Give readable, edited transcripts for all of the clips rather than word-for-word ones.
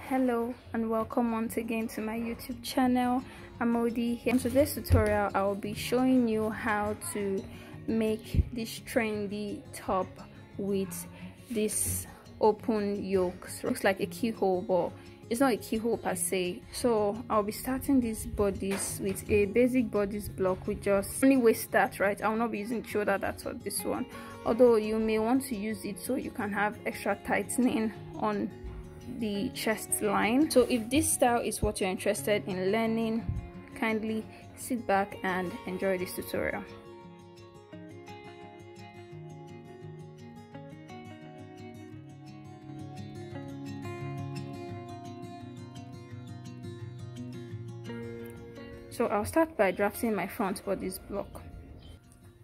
Hello and welcome once again to my YouTube channel. Amodiy here. In today's tutorial I will be showing you how to make this trendy top with this open yoke. So it looks like a keyhole, but it's not a keyhole per se. So I'll be starting these bodies with a basic bodice block with just only waist dart, right? I will not be using shoulder dart or this one, although you may want to use it so you can have extra tightening on the chest line. So if this style is what you're interested in learning, kindly sit back and enjoy this tutorial. So I'll start by drafting my front bodice block.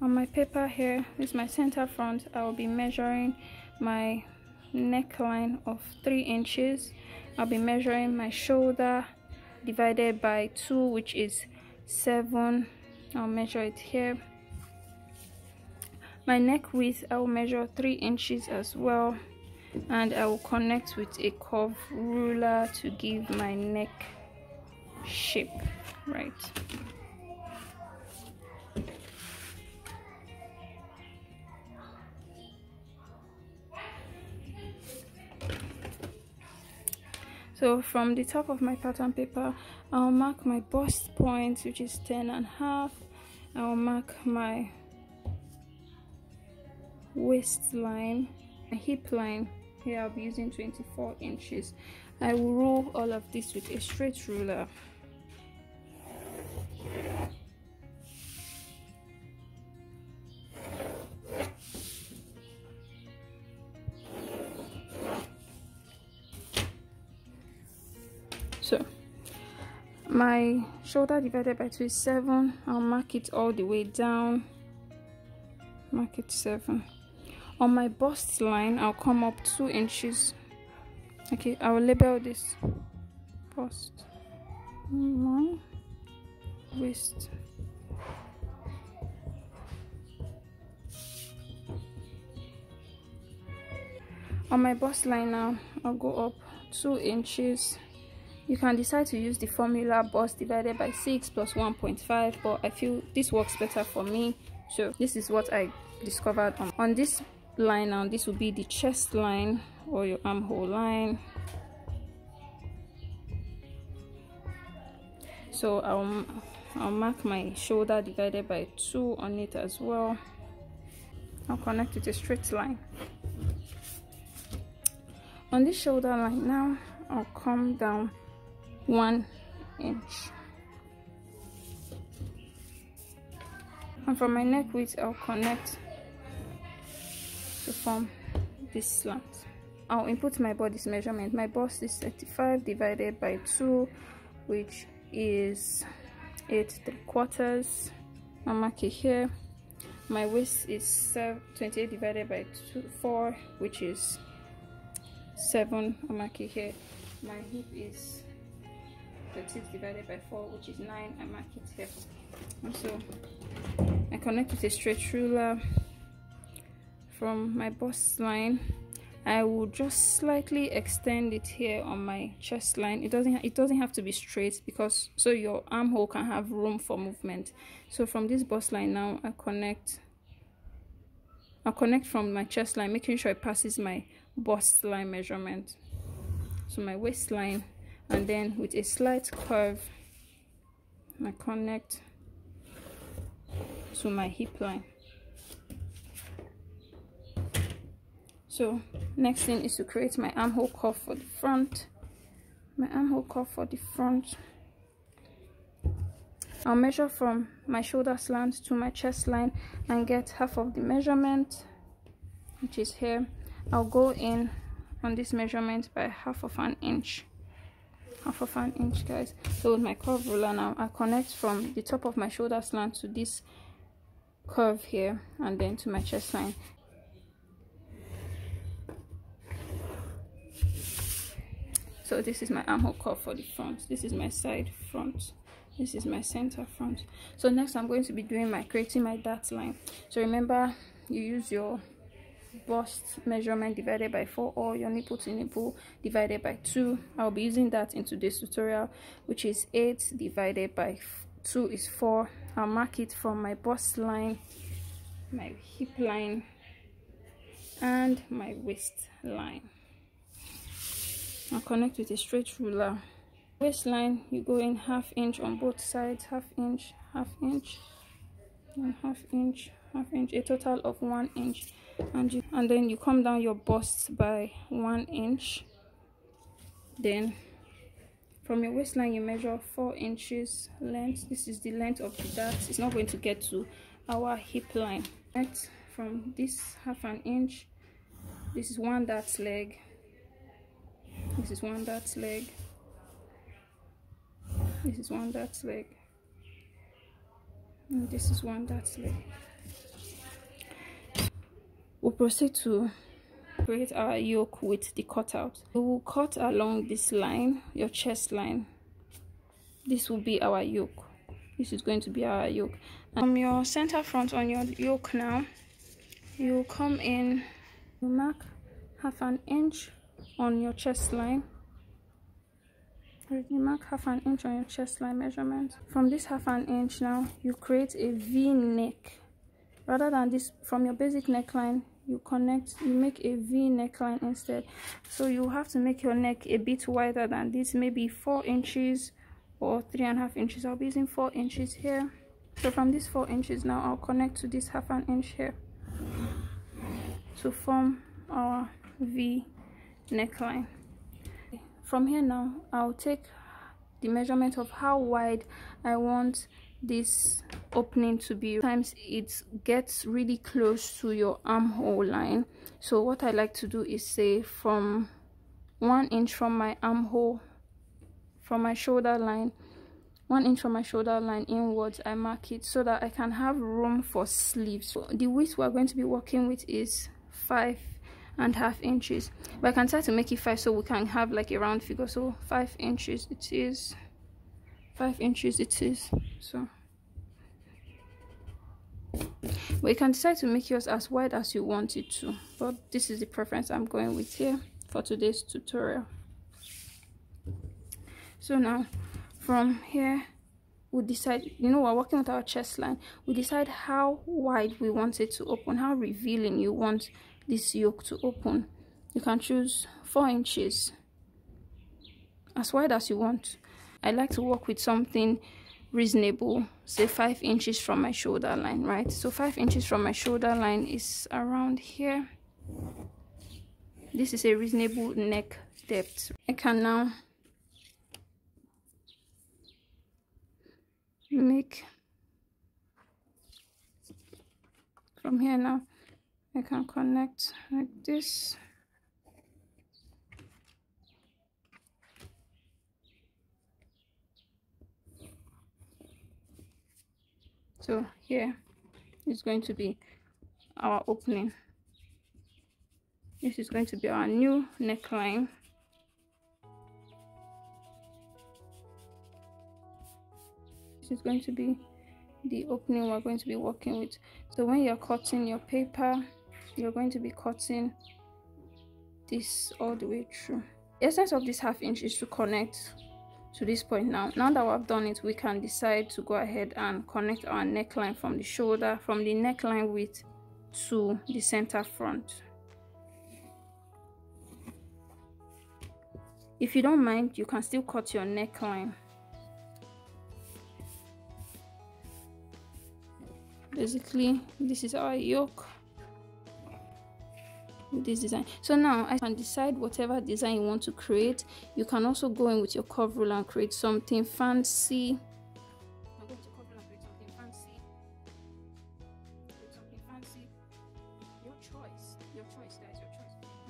On my paper here is my center front. I will be measuring my neckline of 3 inches. I'll be measuring my shoulder divided by 2, which is 7. I'll measure it here. My neck width I will measure 3 inches as well, and I will connect with a curve ruler to give my neck shape, right? So from the top of my pattern paper, I'll mark my bust point, which is 10.5. I'll mark my waistline, my hip line. Here I'll be using 24 inches. I will rule all of this with a straight ruler. So my shoulder divided by 2 is 7. I'll mark it all the way down, mark it 7. On my bust line I'll come up 2 inches. Okay, I will label this bust line, waist. On my bust line now I'll go up 2 inches. You can decide to use the formula bust divided by 6 plus 1.5, but I feel this works better for me. So this is what I discovered on this line. Now this will be the chest line or your armhole line. So I'll mark my shoulder divided by 2 on it as well. I'll connect with a straight line. On this shoulder line now I'll come down 1 inch, and from my neck width I'll connect to form this slant. I'll input my body's measurement. My bust is 35 divided by 2, which is 8 3/4. I'll mark it here. My waist is 28 divided by 4, which is 7. I'll mark it here. My hip is 36 divided by 4, which is 9. I mark it here. And so I connect with a straight ruler. From my bust line I will just slightly extend it here on my chest line. It doesn't have to be straight, because so your armhole can have room for movement. So from this bust line now I'll connect from my chest line, making sure it passes my bust line measurement. So my waistline, and then with a slight curve I connect to my hip line. So next thing is to create my armhole curve for the front. My armhole curve for the front, I'll measure from my shoulder slant to my chest line and get half of the measurement, which is here. I'll go in on this measurement by half of an inch, guys. So with my curve ruler now I connect from the top of my shoulder slant to this curve here, and then to my chest line. So this is my armhole curve for the front. This is my side front. This is my center front. So next I'm going to be doing creating my dart line. So remember, you use your bust measurement divided by 4 or your nipple to nipple divided by 2. I'll be using that in today's tutorial, which is 8 divided by 2 is 4. I'll mark it from my bust line, my hip line, and my waist line. I'll connect with a straight ruler. Waistline, you go in 1/2 inch on both sides, 1/2 inch, 1/2 inch, and 1/2 inch, 1/2 inch, a total of 1 inch. And then you come down your bust by 1 inch. Then from your waistline you measure 4 inches length. This is the length of the dart. It's not going to get to our hip line. Right, from this 1/2 inch, this is one dart leg, this is one dart leg, this is one dart leg, and this is one dart leg. We'll proceed to create our yoke with the cutout. We will cut along this line, your chest line. This will be our yoke. This is going to be our yoke. And from your center front on your yoke now, you come in, you mark 1/2 inch on your chest line. You mark 1/2 inch on your chest line measurement. From this 1/2 inch now, you create a V neck. Rather than this, from your basic neckline, you make a V neckline instead. So you have to make your neck a bit wider than this, maybe 4 inches or 3.5 inches. I'll be using 4 inches here. So from these 4 inches now, I'll connect to this 1/2 inch here to form our V neckline. From here now, I'll take the measurement of how wide I want this opening to be. Sometimes it gets really close to your armhole line. So what I like to do is say from 1 inch from my armhole, from my shoulder line, 1 inch from my shoulder line inwards, I mark it so that I can have room for sleeves. So the width we're going to be working with is 5.5 inches, but I can try to make it 5 so we can have like a round figure. So 5 inches it is, 5 inches it is. So but you can decide to make yours as wide as you want it to, but this is the preference I'm going with here for today's tutorial. So now from here we decide, we're working with our chest line. We decide how wide we want it to open, how revealing you want this yoke to open. You can choose 4 inches, as wide as you want. I like to work with something reasonable, say 5 inches from my shoulder line, right? So 5 inches from my shoulder line is around here. This is a reasonable neck depth. I can now make, from here now I can connect like this. So here is going to be our opening. This is going to be our new neckline. This is going to be the opening we're going to be working with. So when you're cutting your paper, you're going to be cutting this all the way through. The essence of this 1/2 inch is to connect to this point. Now that we've done it, we can decide to go ahead and connect our neckline from the shoulder, from the neckline width to the center front. If you don't mind, you can still cut your neckline. Basically, this is our yoke with this design. So now I can decide whatever design you want to create. You can also go in with your curve ruler and create something fancy. I'm going to curve ruler and create something fancy. Create something fancy. Your choice, guys, your choice.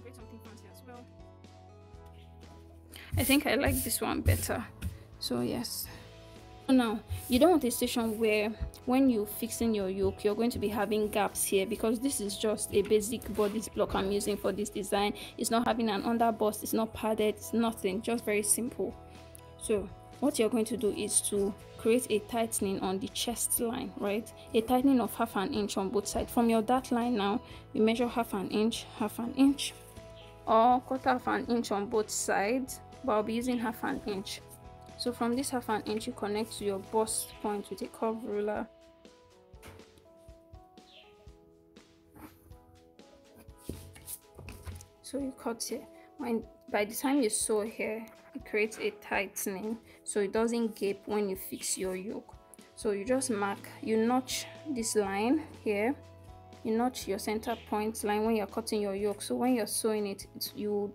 Create something fancy as well. I think I like this one better. So yes. Now you don't want a station where when you fixing your yoke you're going to be having gaps here, because this is just a basic body block I'm using for this design. It's not having an underbust, it's not padded, it's nothing, just very simple. So what you're going to do is to create a tightening on the chest line, right? A tightening of 1/2 inch on both sides. From your dart line now, you measure 1/2 inch, 1/2 inch, or 1/4 inch on both sides, but I'll be using 1/2 inch. So from this 1/2 inch, you connect to your bust point with a curved ruler. So you cut here. By the time you sew here, it creates a tightening so it doesn't gape when you fix your yoke. So you just mark, you notch this line here, you notch your center point line when you're cutting your yoke, so when you're sewing it, you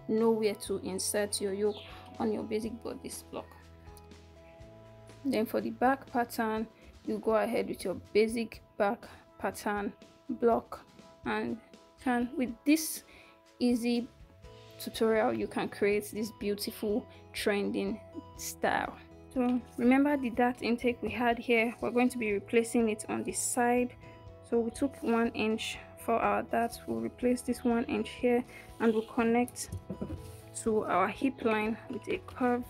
know where to insert your yoke on your basic bodice block. Then for the back pattern, you go ahead with your basic back pattern block, and with this easy tutorial you can create this beautiful trending style. So remember the dart intake we had here, we're going to be replacing it on the side. So we took 1 inch for our dart, we'll replace this 1 inch here, and we'll connect to our hip line with a curve.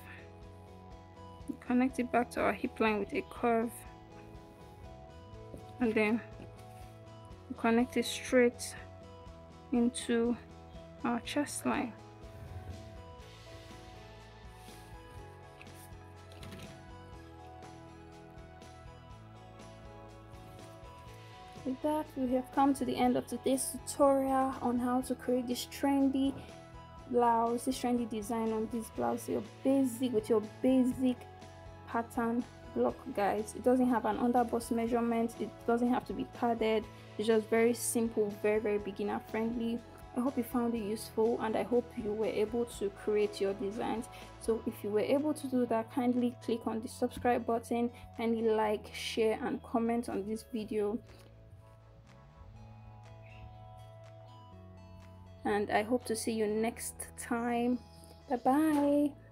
We'll connect it back to our hip line with a curve, and then we'll connect it straight into our chest line. With that, we have come to the end of today's tutorial on how to create this trendy blouse, this trendy design on this blouse, with your basic pattern block, guys. It doesn't have an underbust measurement, it doesn't have to be padded, it's just very simple, very beginner friendly. I hope you found it useful, and I hope you were able to create your designs. So if you were able to do that, kindly click on the subscribe button, kindly like, share and comment on this video, and I hope to see you next time. Bye bye.